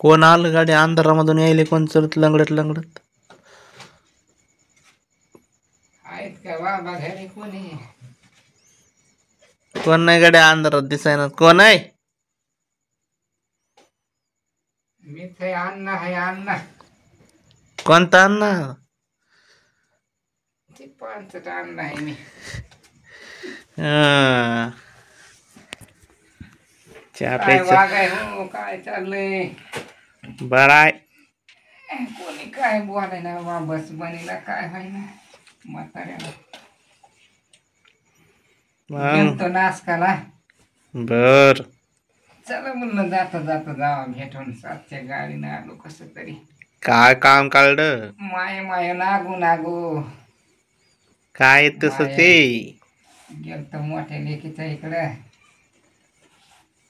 कोण आलं गाडी अंधारामधून यायले कोण चलत लंगडत लंगडत आहेत का बाबा घरी कोणी कोण नाही गाड्या अंधारात दिसायना कोण आहे मी ते अण्णा आहे अण्णा कोणता अण्णा ते पांचट अण्णा आहे मी हा. चहा काय प्यायचं वागाय हो काय चाललंय बराय कोणी काय बोलाय ना बा बस बनीला काय आहे ना म्हाताऱ्याला गेलतो नाशकाला बर चला म्हणलं जाता जाता जावा भेटून सातच्या गाडीनं आलो कसं तरी काय काम काढलं माय माय नागू नागू काय तस ते गेलतो मोठ्या लेकीच्या इकडं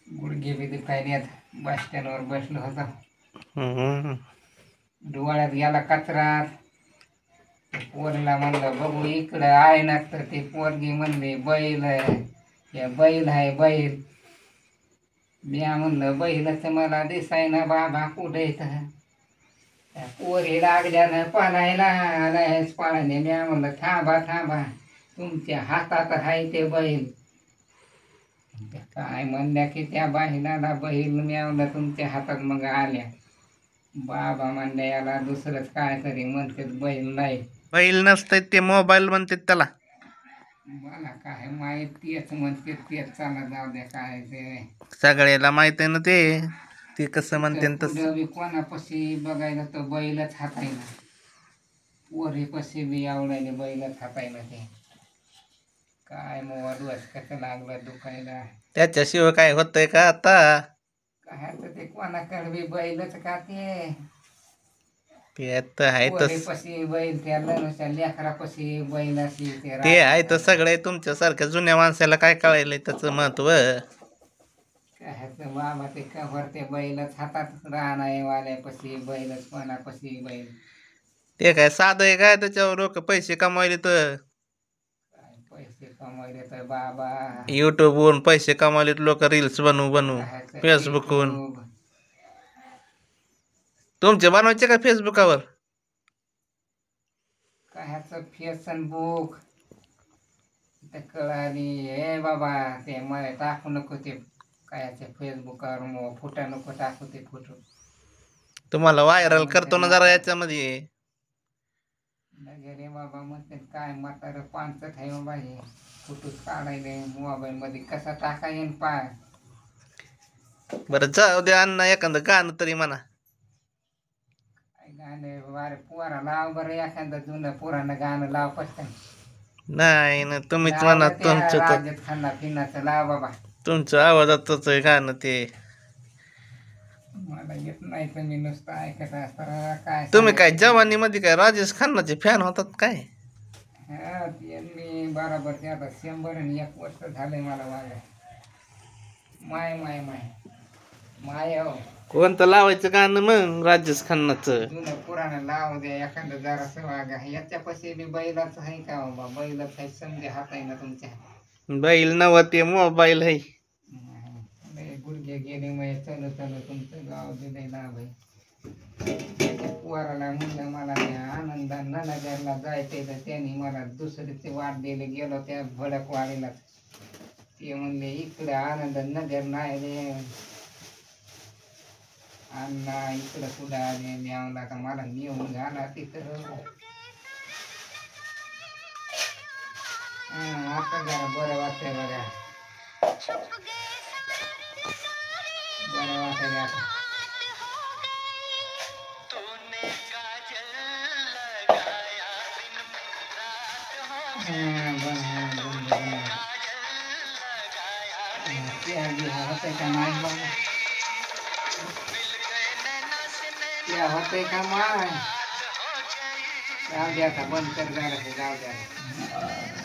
गुडघे बी दुखायल्यात बस स्टँडवर बसलो होतो डोळ्यात गेला कचरात पोरीला म्हणलं बघू इकडं आहे ना तर ते पोरगी म्हणली बैल या बैल आहे बैल म्या म्हणलं बैलच मला दिसायना बाबा कुठे इथं पोरी लागल्यानं पालायला आलायच पाळणे म्या म्हणलं थांबा थांबा तुमच्या हातात आहे ते बैल काय म्हणल्या की त्या बाहिलाला बैल म्या म्हणलं तुमच्या हातात मग आल्या बाबा म्हणल्या याला दुसरंच काय तरी म्हणतात बैल नाही बैल नसतंय ते मोबाईल म्हणतात त्याला मला काय माहित तेच म्हणते तेच चालत जाऊ द्या काय ते सगळ्याला माहित आहे ना ते कसं म्हणते तसं बी कोणापाशी बघायला तर बैलच हातायला पोरीपाशी बी आवडायला बैलच हातायला ते काय मग दिवस कसं लागलं दुखायला त्याच्याशिवाय काय होतंय का आता काय तर ते कोणाकडे बी बैलच का ते ते तर आहे तस पोरीपाशी बैल त्या लनुच्या लेकरापाशी बैल अशी ते आहे तर सगळे तुमच्यासारख्या जुन्या माणसाला काय कळायलंय त्याचं महत्व काय बाबा ते कवर ते बैलच हातात राहणार वाल्यापाशी बैलच कोणापाशी बैल ते काय साधं आहे काय त्याच्यावर लोक पैसे कमावले तर काय पैसे कमवले तर बाबा युट्यूब वरून पैसे कमावलेत लोक रील्स बनवू फेसबुकवरून तुमचे बनवायचे का फेसबुकावर कायचं फॅशन बुक कळाली हे बाबा ते मला टाकू नको ते कायचे फेसबुकवर मग फोटो नको टाकू ते फोटो तुम्हाला व्हायरल करतो ना जरा याच्यामध्ये रे बाबा म्हणते काय म्हातारं पांचट आहे बाबा हे फोटो काढायले मोबाईल मध्ये कसा टाका येईन पाय बरं जाऊ दे अण्णा एखादं गाणं तरी म्हणा काय गाणे वारे पोरा लाव बरं एखादं जुनं पुराणं गाणं लाव पटकन नाही ना तुम्हीच म्हणा तुमचं तर राजत खाना फिनाचं लाव बाबा तुमचं आवाजातच आहे गाणं ते मला येत नाही तर मी नुसतं ऐकत असताना काय तुम्ही काय जवानी मध्ये काय राजेश खन्नाचे फॅन होतात काय हा ते मी बरोबर ते आता 101 वर्ष झालंय मला वागा माय माय माय माय हो कोणतं लावायचं गाणं मग राजेश खन्नाचं जुनं पुराणं लावू द्या एखादं जरासं वागा याच्यापाशी बी बैलाच आहे का बाबा बैलाच आहे समजे हात आहे ना तुमच्या बैल नव ते मोबाईल आहे गुडघे गेले मग चल चल तुमचं गाव दिलंय ना भाई पोराला म्हणलं मला त्या आनंदा नगरला जायचंय तर त्यांनी मला दुसरीचे वाट दिले गेलो त्या भडकवाडीला ते म्हणले इकडे आनंद नगर नाही रे अण्णा इकडं कुठं आले न्यावला का मला नेऊन घाला तिथं आता जरा बरं वाटतंय बघा बरं वाटतंय आता होतंय का नाही बाबा या होतंय का माय जाऊ द्या आता बंद कर जरा जाऊ द्या